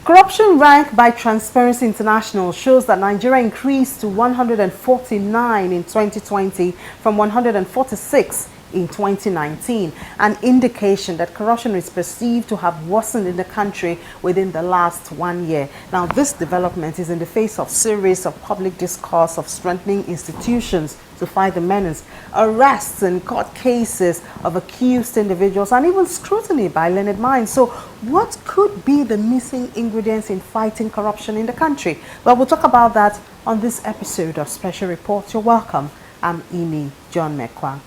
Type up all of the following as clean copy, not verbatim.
Corruption rank by Transparency International shows that Nigeria increased to 149 in 2020 from 146 in 2019, an indication that corruption is perceived to have worsened in the country within the last 1 year. Now, this development is in the face of series of public discourse of strengthening institutions to fight the menace, arrests and court cases of accused individuals, and even scrutiny by learned minds. So what could be the missing ingredients in fighting corruption in the country? Well, we'll talk about that on this episode of Special Report. You're welcome. I'm Imi John Mekwa.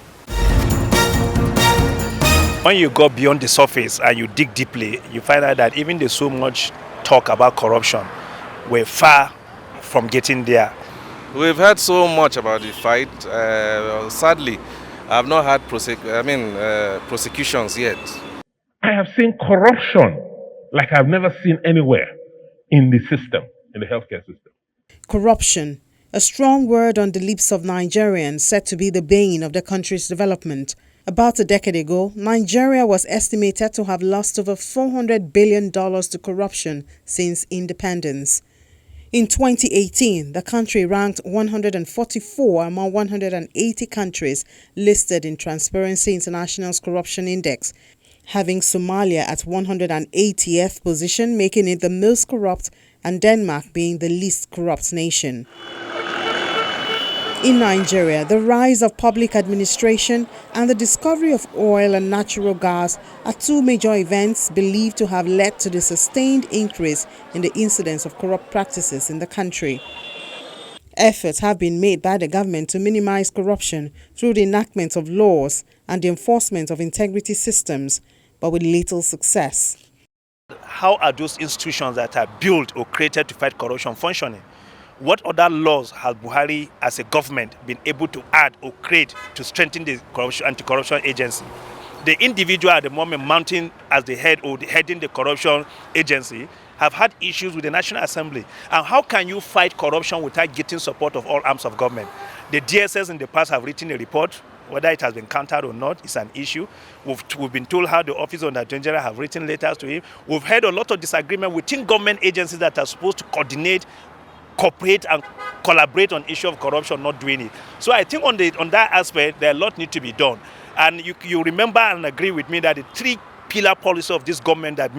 When you go beyond the surface and you dig deeply, you find out that even there's so much talk about corruption, we're far from getting there. We've heard so much about the fight. Sadly, I've not had prosecutions yet. I have seen corruption like I've never seen anywhere in the system, in the healthcare system. Corruption, a strong word on the lips of Nigerians said to be the bane of the country's development. About a decade ago, Nigeria was estimated to have lost over $400 billion to corruption since independence. In 2018, the country ranked 144 among 180 countries listed in Transparency International's Corruption Index, having Somalia at 180th position, making it the most corrupt, and Denmark being the least corrupt nation. In Nigeria, the rise of public administration and the discovery of oil and natural gas are two major events believed to have led to the sustained increase in the incidence of corrupt practices in the country. Efforts have been made by the government to minimize corruption through the enactment of laws and the enforcement of integrity systems, but with little success. How are those institutions that are built or created to fight corruption functioning? What other laws has Buhari as a government been able to add or create to strengthen the anti-corruption agency? The individual at the moment mounting as the head or heading the corruption agency have had issues with the National Assembly. And how can you fight corruption without getting support of all arms of government? The DSS in the past have written a report. Whether it has been countered or not is an issue. We've been told how the Office of the Attorney General have written letters to him. We've heard a lot of disagreement within government agencies that are supposed to coordinate, cooperate and collaborate on issue of corruption, not doing it. So I think on that aspect, there a lot need to be done. And you remember and agree with me that the three-pillar policy of this government that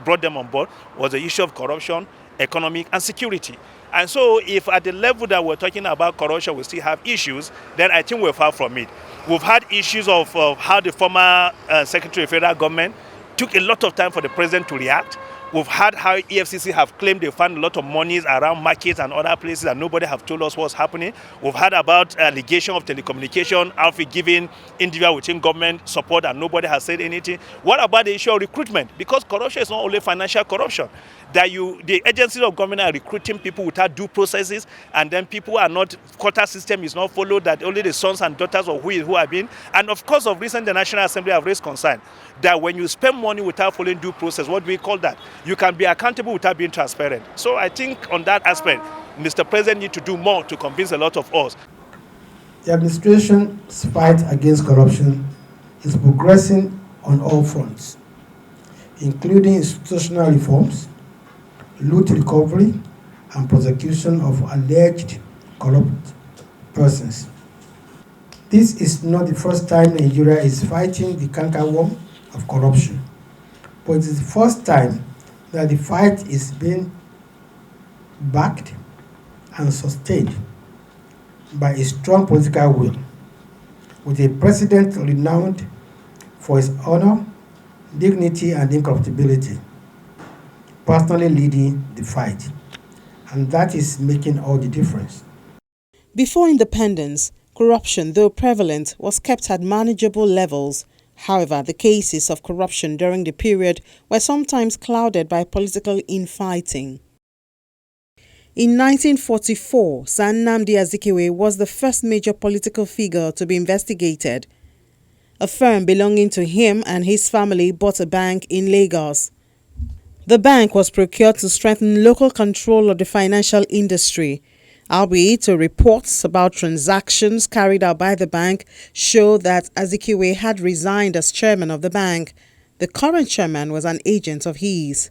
brought them on board was the issue of corruption, economic and security. And so if at the level that we're talking about corruption we still have issues, then I think we're far from it. We've had issues of how the former Secretary of Federal Government took a lot of time for the president to react. We've had how EFCC have claimed they found a lot of monies around markets and other places and nobody have told us what's happening. We've had about allegation of telecommunication, Alfie giving individual within government support and nobody has said anything. What about the issue of recruitment? Because corruption is not only financial corruption. The agencies of government are recruiting people without due processes, and then people are not, quota system is not followed, that only the sons and daughters of who have been. And of course, of recent, the National Assembly have raised concern that when you spend money without following due process, what do we call that? You can be accountable without being transparent. So I think on that aspect, Mr. President needs to do more to convince a lot of us. The administration's fight against corruption is progressing on all fronts, including institutional reforms, loot recovery, and prosecution of alleged corrupt persons. This is not the first time Nigeria is fighting the cankerworm of corruption, but it is the first time that the fight is being backed and sustained by a strong political will, with a president renowned for his honor, dignity, and incorruptibility, personally leading the fight. And that is making all the difference. Before independence, corruption, though prevalent, was kept at manageable levels. However, the cases of corruption during the period were sometimes clouded by political infighting. In 1944, Sir Nnamdi Azikiwe was the first major political figure to be investigated. A firm belonging to him and his family bought a bank in Lagos. The bank was procured to strengthen local control of the financial industry, albeit reports about transactions carried out by the bank show that Azikiwe had resigned as chairman of the bank. The current chairman was an agent of his.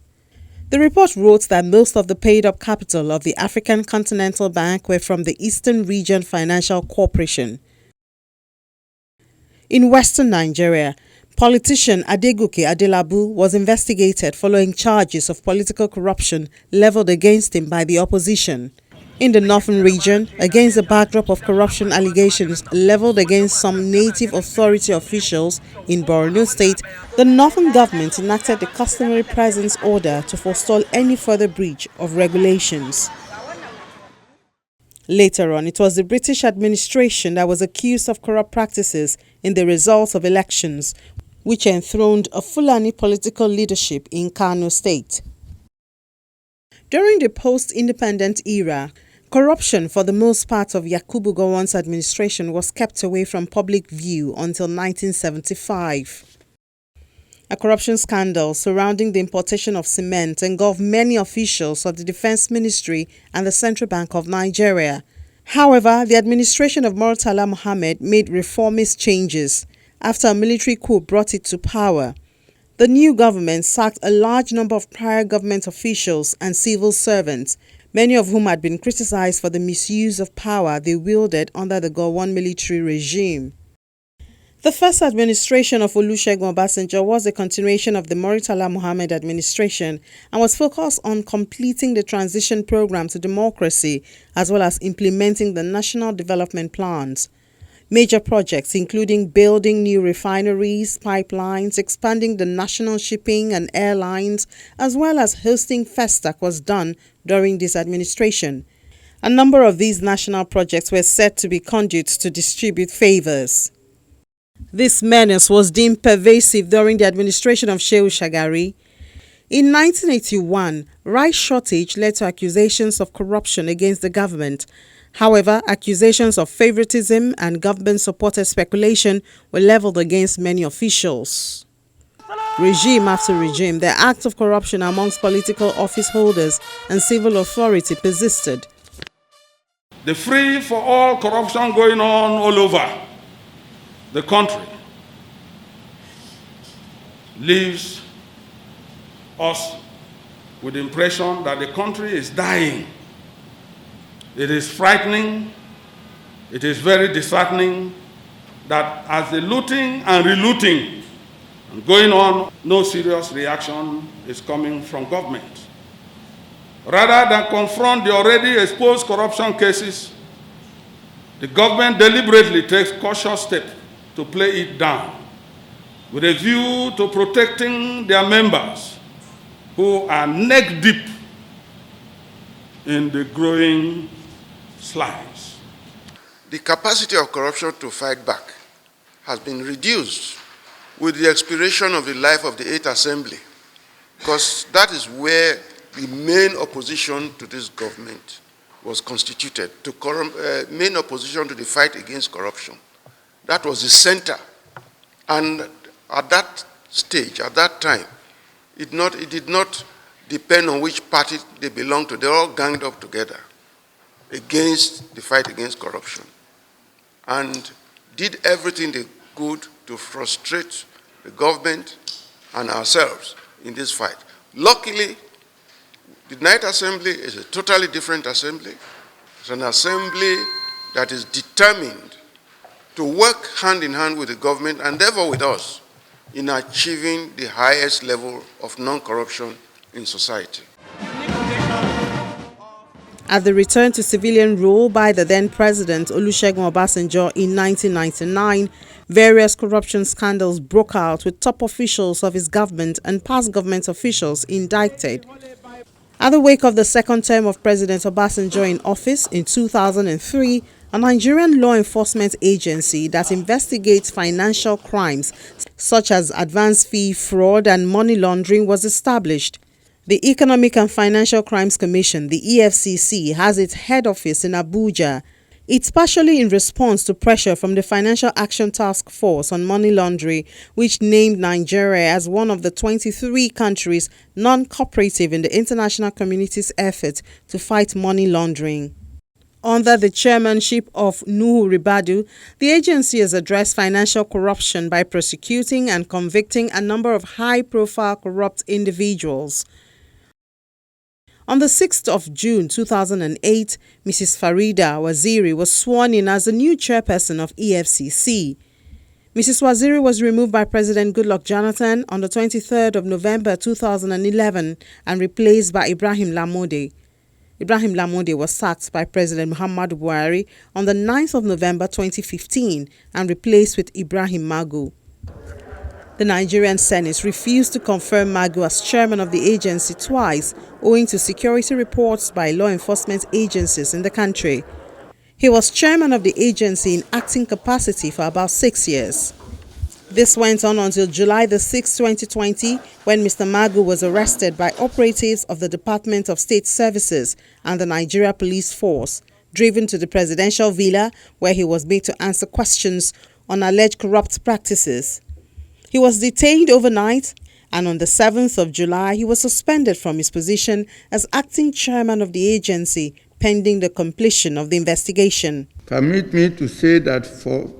The report wrote that most of the paid-up capital of the African Continental Bank were from the Eastern Region Financial Corporation. In western Nigeria, politician Adegoke Adelabu was investigated following charges of political corruption leveled against him by the opposition. In the northern region, against the backdrop of corruption allegations leveled against some native authority officials in Borno State, the northern government enacted the customary presence order to forestall any further breach of regulations. Later on, it was the British administration that was accused of corrupt practices in the results of elections, which enthroned a Fulani political leadership in Kano State. During the post-independent era, corruption for the most part of Yakubu Gowon's administration was kept away from public view until 1975. A corruption scandal surrounding the importation of cement engulfed many officials of the Defense Ministry and the Central Bank of Nigeria. However, the administration of Murtala Mohammed made reformist changes after a military coup brought it to power. The new government sacked a large number of prior government officials and civil servants, many of whom had been criticized for the misuse of power they wielded under the Gowon military regime. The first administration of Olusegun Obasanjo was a continuation of the Murtala Mohammed administration and was focused on completing the transition program to democracy as well as implementing the national development plans. Major projects including building new refineries, pipelines, expanding the national shipping and airlines, as well as hosting Festac was done during this administration. A number of these national projects were said to be conduits to distribute favors. This menace was deemed pervasive during the administration of Shehu Shagari. In 1981, rice shortage led to accusations of corruption against the government. However, accusations of favoritism and government-supported speculation were leveled against many officials. Regime after regime, the acts of corruption amongst political office holders and civil authority persisted. The free-for-all corruption going on all over the country leaves us with the impression that the country is dying. It is frightening, it is very disheartening that as the looting and relooting going on, no serious reaction is coming from government. Rather than confront the already exposed corruption cases, the government deliberately takes cautious steps to play it down with a view to protecting their members who are neck deep in the growing slides. The capacity of corruption to fight back has been reduced with the expiration of the life of the 8th Assembly, because that is where the main opposition to this government was constituted, main opposition to the fight against corruption. That was the center. And at that stage, at that time, it did not depend on which party they belonged to. They all ganged up together against the fight against corruption and did everything they could to frustrate the government and ourselves in this fight. Luckily, the 9th Assembly is a totally different assembly. It's an assembly that is determined to work hand in hand with the government and therefore with us in achieving the highest level of non-corruption in society. At the return to civilian rule by the then President Olusegun Obasanjo in 1999, various corruption scandals broke out with top officials of his government and past government officials indicted. At the wake of the second term of President Obasanjo in office in 2003, a Nigerian law enforcement agency that investigates financial crimes such as advance fee fraud and money laundering was established. The Economic and Financial Crimes Commission, the EFCC, has its head office in Abuja. It's partially in response to pressure from the Financial Action Task Force on Money Laundering, which named Nigeria as one of the 23 countries non-cooperative in the international community's effort to fight money laundering. Under the chairmanship of Nuhu Ribadu, the agency has addressed financial corruption by prosecuting and convicting a number of high-profile corrupt individuals. On the 6th of June 2008, Mrs. Farida Waziri was sworn in as the new chairperson of EFCC. Mrs. Waziri was removed by President Goodluck Jonathan on the 23rd of November 2011 and replaced by Ibrahim Lamode. Ibrahim Lamode was sacked by President Muhammadu Buhari on the 9th of November 2015 and replaced with Ibrahim Magu. The Nigerian Senate refused to confirm Magu as chairman of the agency twice, owing to security reports by law enforcement agencies in the country. He was chairman of the agency in acting capacity for about 6 years. This went on until July the 6th, 2020, when Mr. Magu was arrested by operatives of the Department of State Services and the Nigeria Police Force, driven to the presidential villa where he was made to answer questions on alleged corrupt practices. He was detained overnight, and on the 7th of July, he was suspended from his position as acting chairman of the agency, pending the completion of the investigation. Permit me to say that for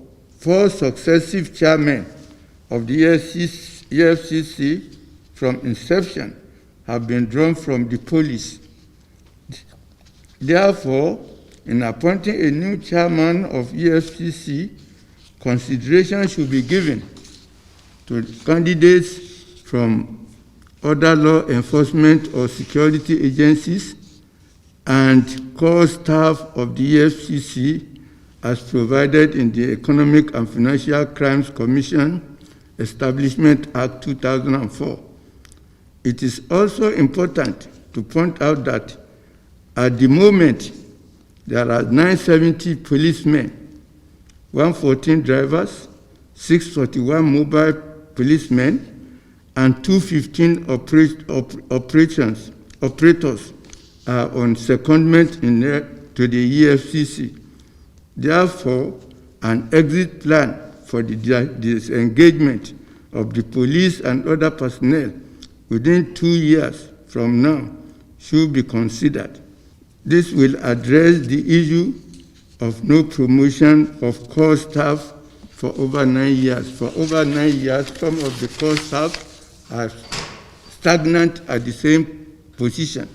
4 successive chairmen of the EFCC from inception have been drawn from the police. Therefore, in appointing a new chairman of EFCC, consideration should be given to candidates from other law enforcement or security agencies and core staff of the EFCC as provided in the Economic and Financial Crimes Commission Establishment Act 2004. It is also important to point out that at the moment there are 970 policemen, 114 drivers, 641 mobile policemen, and 215 operators are on secondment to the EFCC. Therefore, an exit plan for the disengagement of the police and other personnel within 2 years from now should be considered. This will address the issue of no promotion of core staff for over 9 years. For over 9 years, some of the core staff are stagnant at the same position,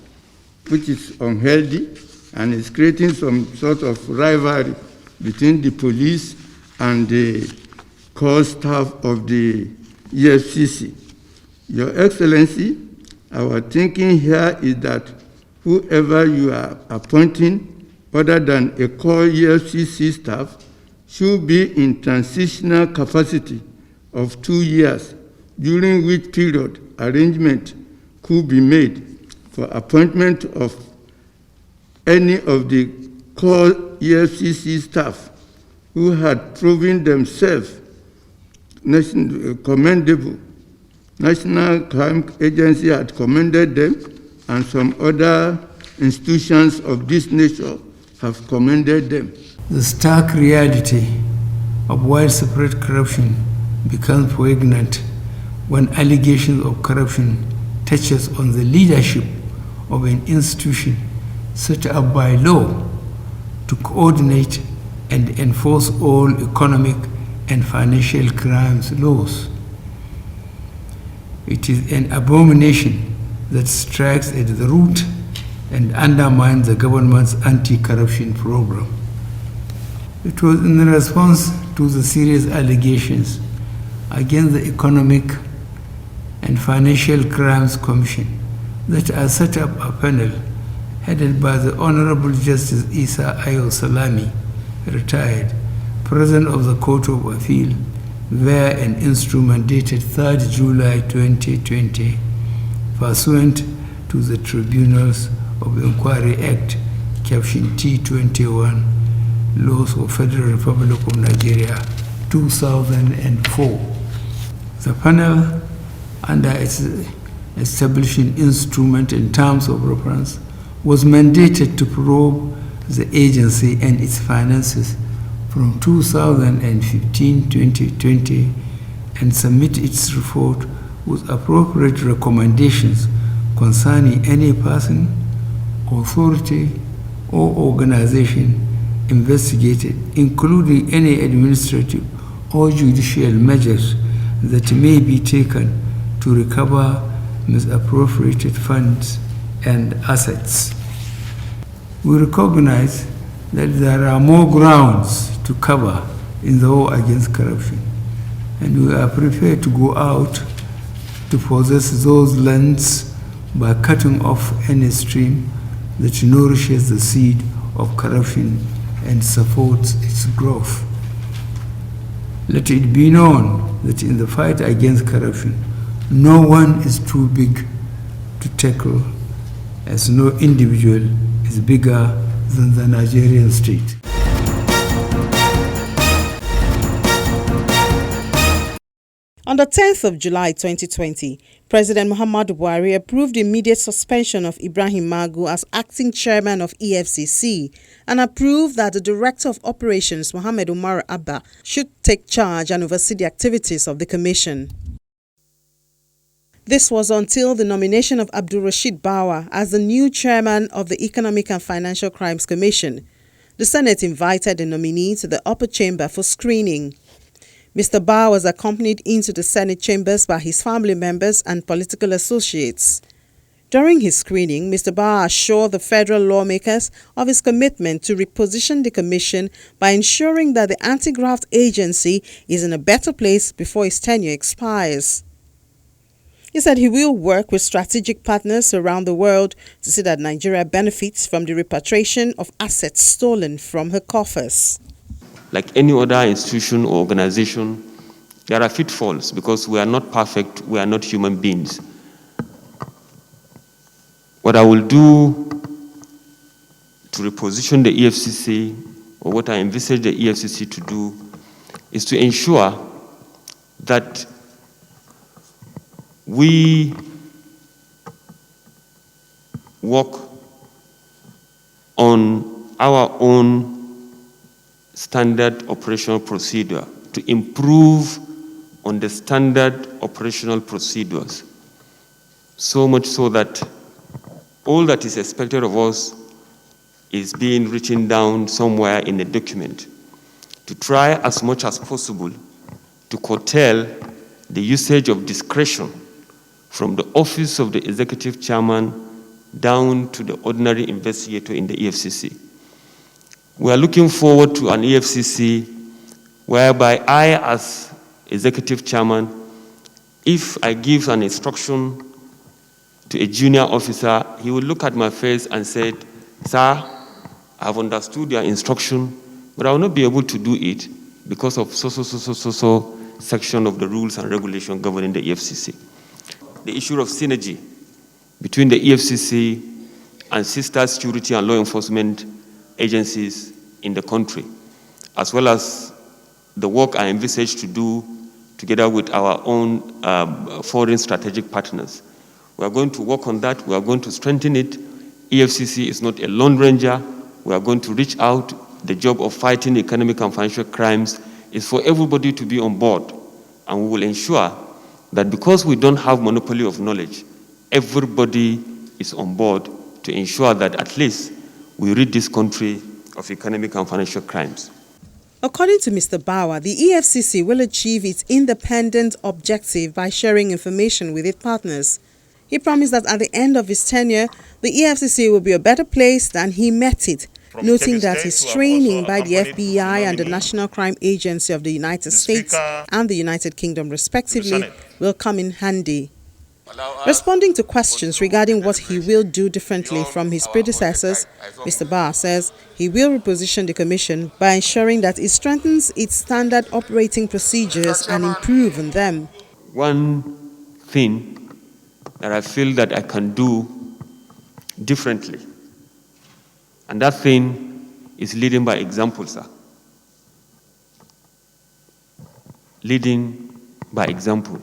which is unhealthy and is creating some sort of rivalry between the police and the core staff of the EFCC. Your Excellency, our thinking here is that whoever you are appointing other than a core EFCC staff should be in transitional capacity of 2 years, during which period arrangement could be made for appointment of any of the core EFCC staff who had proven themselves commendable. National Crime Agency had commended them, and some other institutions of this nature have commended them. The stark reality of widespread corruption becomes poignant when allegations of corruption touches on the leadership of an institution set up by law to coordinate and enforce all economic and financial crimes laws. It is an abomination that strikes at the root and undermines the government's anti-corruption program. It was in response to the serious allegations against the Economic and Financial Crimes Commission that I set up a panel headed by the Honorable Justice Isa Ayo Salami, retired, President of the Court of Appeal, via an instrument dated 3rd July 2020, pursuant to the Tribunals of Inquiry Act, Caption T21, Laws of Federal Republic of Nigeria, 2004. The panel, under its establishing instrument in terms of reference, was mandated to probe the agency and its finances from 2015-2020 and submit its report with appropriate recommendations concerning any person, authority, or organization investigated, including any administrative or judicial measures that may be taken to recover misappropriated funds and assets. We recognize that there are more grounds to cover in the war against corruption, and we are prepared to go out to possess those lands by cutting off any stream that nourishes the seed of corruption and supports its growth. Let it be known that in the fight against corruption, no one is too big to tackle, as no individual is bigger than the Nigerian state. On the 10th of July 2020, President Muhammadu Buhari approved the immediate suspension of Ibrahim Magu as acting chairman of EFCC and approved that the Director of Operations, Mohammed Umar Abba, should take charge and oversee the activities of the commission. This was until the nomination of Abdul Rashid Bawa as the new chairman of the Economic and Financial Crimes Commission. The Senate invited the nominee to the upper chamber for screening. Mr. Bawa was accompanied into the Senate chambers by his family members and political associates. During his screening, Mr. Bawa assured the federal lawmakers of his commitment to reposition the commission by ensuring that the anti-graft agency is in a better place before his tenure expires. He said he will work with strategic partners around the world to see that Nigeria benefits from the repatriation of assets stolen from her coffers. Like any other institution or organization, there are pitfalls because we are not perfect, we are not human beings. What I will do to reposition the EFCC, or what I envisage the EFCC to do, is to ensure that we work on our own standard operational procedure, to improve on the standard operational procedures, so much so that all that is expected of us is being written down somewhere in a document, to try as much as possible to curtail the usage of discretion from the office of the executive chairman down to the ordinary investigator in the EFCC. We are looking forward to an EFCC whereby I, as executive chairman, if I give an instruction to a junior officer, he will look at my face and say, "Sir, I have understood your instruction, but I will not be able to do it because of so section of the rules and regulations governing the EFCC." The issue of synergy between the EFCC and sister security and law enforcement agencies in the country, as well as the work I envisage to do together with our own foreign strategic partners. We are going to work on that. We are going to strengthen it. EFCC is not a lone ranger. We are going to reach out. The job of fighting economic and financial crimes is for everybody to be on board. And we will ensure that because we don't have monopoly of knowledge, everybody is on board to ensure that at least we rid this country of economic and financial crimes. According to Mr. Bawa, the EFCC will achieve its independent objective by sharing information with its partners. He promised that at the end of his tenure, the EFCC will be a better place than he met it, noting that his training by the FBI and the National Crime Agency of the United States and the United Kingdom respectively will come in handy. Responding to questions regarding what he will do differently from his predecessors, Mr. Bawa says he will reposition the Commission by ensuring that it strengthens its standard operating procedures and improve on them. One thing that I feel that I can do differently, and that thing is leading by example, sir. Leading by example.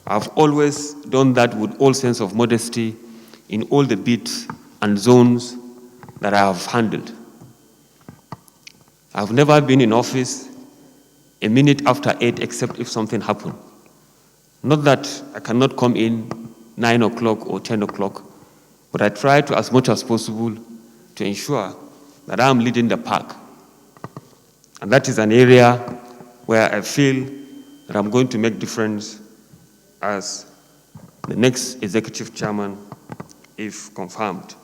I've always done that with all sense of modesty in all the bits and zones that I have handled. I've never been in office a minute after 8 except if something happened. Not that I cannot come in 9 o'clock or 10 o'clock, but I try to, as much as possible, to ensure that I'm leading the pack. And that is an area where I feel that I'm going to make difference as the next executive chairman if confirmed,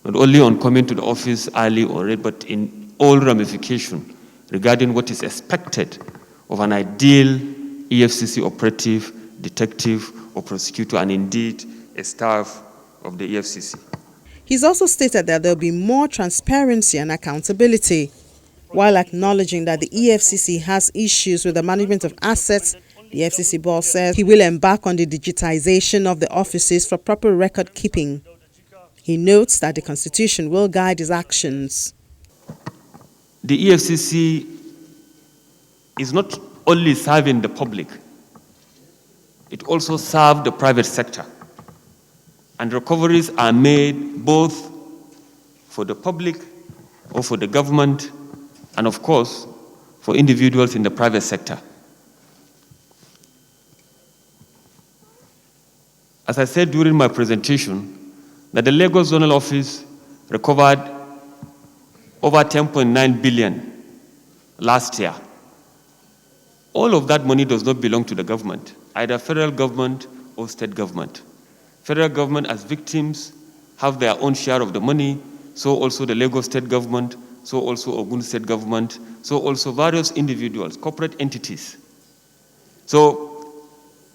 not only on coming to the office early or late, but in all ramification regarding what is expected of an ideal EFCC operative, detective, or prosecutor, and indeed a staff of the EFCC. He's also stated that there will be more transparency and accountability. While acknowledging that the EFCC has issues with the management of assets, the FCC boss says he will embark on the digitization of the offices for proper record keeping. He notes that the Constitution will guide his actions. The EFCC is not only serving the public, it also serves the private sector. And recoveries are made both for the public or for the government, and of course, for individuals in the private sector. As I said during my presentation, that the Lagos Zonal Office recovered over 10.9 billion last year. All of that money does not belong to the government, either federal government or state government. Federal government as victims have their own share of the money, so also the Lagos state government, so also Ogun state government, so also various individuals, corporate entities. So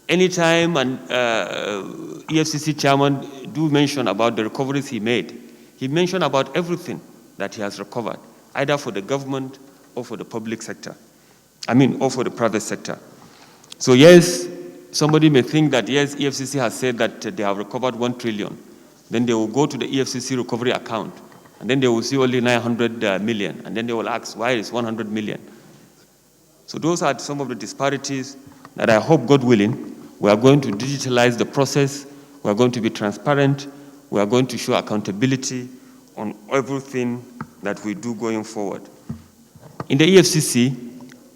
anytime an EFCC chairman do mention about the recoveries he made, he mentioned about everything that he has recovered, either for the government or for the public sector. Or for the private sector. So yes, somebody may think that yes, EFCC has said that they have recovered 1 trillion. Then they will go to the EFCC recovery account, and then they will see only 900 million, and then they will ask, why is 100 million? So those are some of the disparities that I hope, God willing, we are going to digitalize the process, we are going to be transparent, we are going to show accountability on everything that we do going forward. In the EFCC,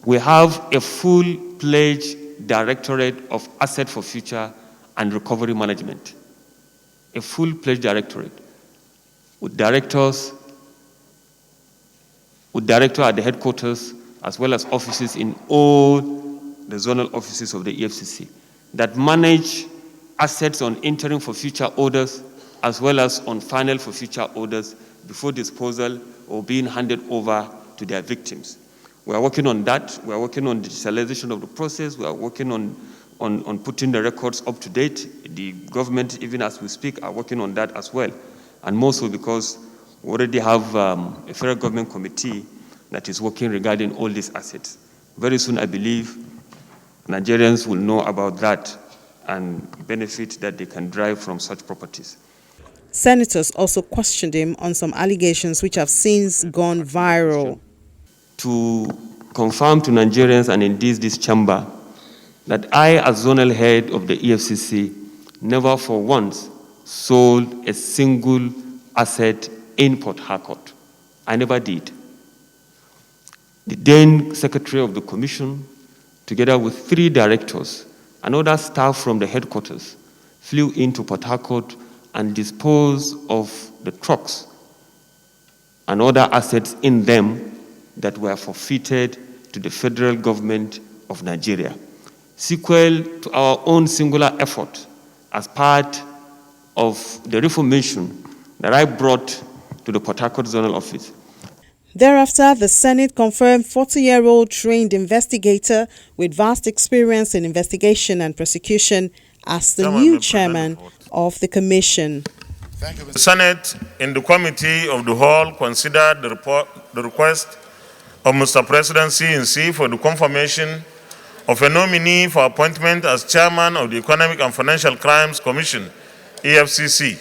we have a full-fledged Directorate of Asset for Future and Recovery Management. A full-fledged directorate with director at the headquarters, as well as offices in all the zonal offices of the EFCC that manage assets on interim for future orders, as well as on final for future orders before disposal or being handed over to their victims. We are working on that. We are working on digitalization of the process. We are working on putting the records up to date. The government, even as we speak, are working on that as well. And more so because we already have a federal government committee that is working regarding all these assets. Very soon, I believe, Nigerians will know about that and benefit that they can derive from such properties. Senators also questioned him on some allegations which have since gone viral. To confirm to Nigerians and indeed this chamber that I, as zonal head of the EFCC, never for once sold a single asset in Port Harcourt. I never did. The then Secretary of the Commission, together with 3 directors and other staff from the headquarters, flew into Port Harcourt and disposed of the trucks and other assets in them that were forfeited to the federal government of Nigeria, sequel to our own singular effort as part of the reformation that I brought to the Port Harcourt Zonal Office. Thereafter, the Senate confirmed 40-year-old trained investigator with vast experience in investigation and prosecution as the new chairman of the commission. Thank you, Mr. The Senate, in the committee of the whole, considered the request of Mr. Presidency in C for the confirmation of a nominee for appointment as chairman of the Economic and Financial Crimes Commission, EFCC.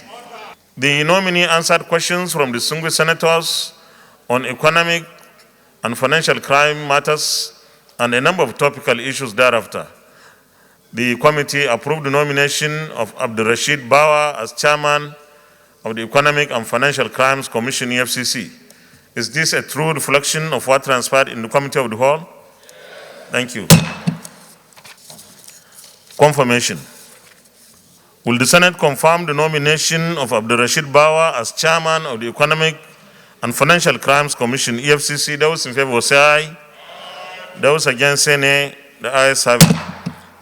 The nominee answered questions from distinguished senators on economic and financial crime matters and a number of topical issues thereafter. The committee approved the nomination of Abdurrashid Bawa as chairman of the Economic and Financial Crimes Commission, EFCC. Is this a true reflection of what transpired in the Committee of the Whole? Thank you. Confirmation. Will the Senate confirm the nomination of Abdurrashid Bawa as chairman of the Economic and Financial Crimes Commission, EFCC? Those in favor say aye. Those against say nay. The ayes have it.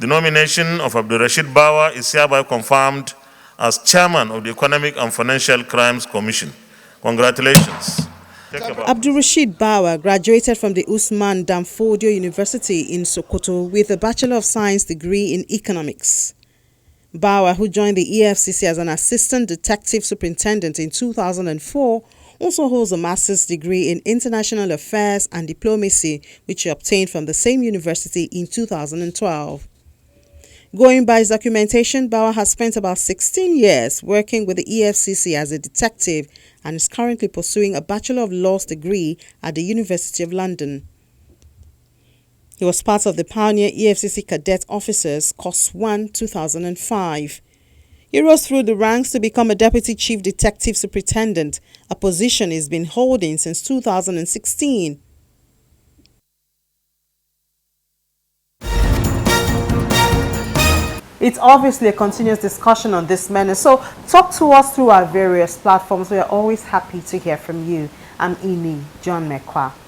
The nomination of Abdurrashid Bawa is hereby confirmed as chairman of the Economic and Financial Crimes Commission. Congratulations. Abdul Rashid Bawa graduated from the Usman Danfodio University in Sokoto with a Bachelor of Science degree in Economics. Bawa, who joined the EFCC as an Assistant Detective Superintendent in 2004, also holds a Master's degree in International Affairs and Diplomacy, which he obtained from the same university in 2012. Going by his documentation, Bawa has spent about 16 years working with the EFCC as a detective and is currently pursuing a Bachelor of Laws degree at the University of London. He was part of the pioneer EFCC Cadet Officers, Course 1, 2005. He rose through the ranks to become a Deputy Chief Detective Superintendent, a position he's been holding since 2016. It's obviously a continuous discussion on this matter. So talk to us through our various platforms. We are always happy to hear from you. I'm Ini John Mekwa.